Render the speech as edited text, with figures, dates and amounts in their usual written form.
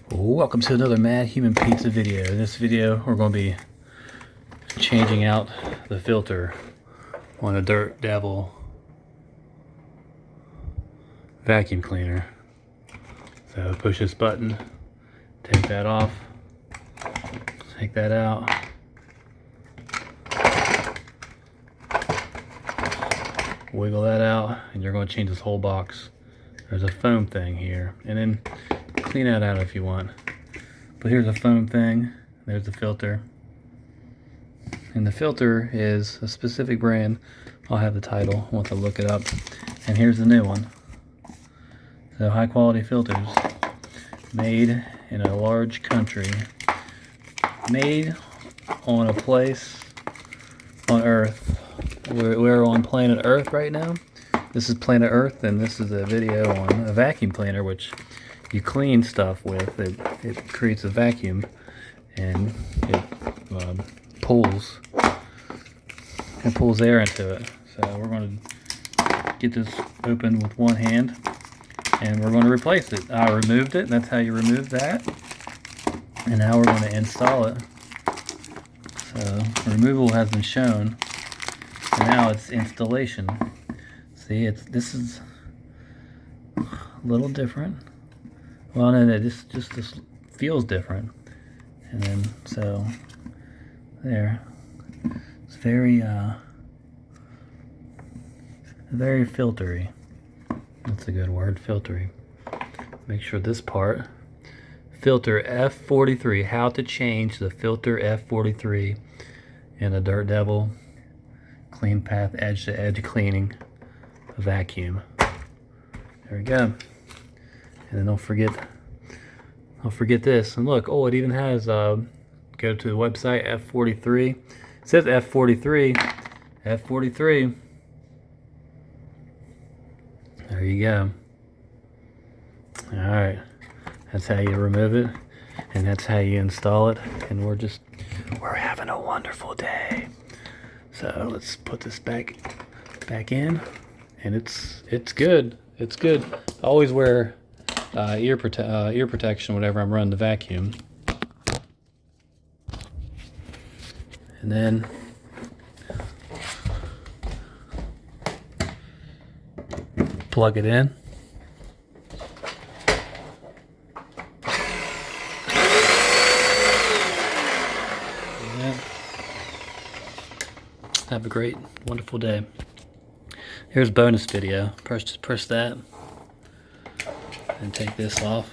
Welcome to another Mad Human Pizza video. In this video, we're going to be changing out the filter on a Dirt Devil vacuum cleaner. So push this button, take that off, take that out. Wiggle that out, and you're going to change this whole box. There's a foam thing here, and then clean that out if you want. But here's a foam thing, there's the filter. And the filter is a specific brand. I'll have the title, I'll have to look it up. And here's the new one. So high quality filters, made in a large country, made on a place on Earth. We're on planet Earth right now. This is planet Earth, and this is a video on a vacuum cleaner, which you clean stuff with. It creates a vacuum, and it pulls air into it. So we're going to get this open with one hand, and we're going to replace it. I removed it. That's how you remove that. And now we're going to install it. So removal has been shown. So now it's installation. See, this is a little different. Well, no, this feels different. And then, so, there. It's very filtery. That's a good word, filtery. Make sure this part, filter F43, how to change the filter F43 in a Dirt Devil Clean Path edge to edge cleaning vacuum. There we go. And then don't forget this. And look, oh, it even has go to the website F43. It says F43. F43. There you go. All right, that's how you remove it, and that's how you install it. And we're having a wonderful day. So let's put this back in, and it's good. It's good. I always wear ear protection whenever I'm running the vacuum. And then plug it in. Have a great, wonderful day. Here's a bonus video. Press that and take this off.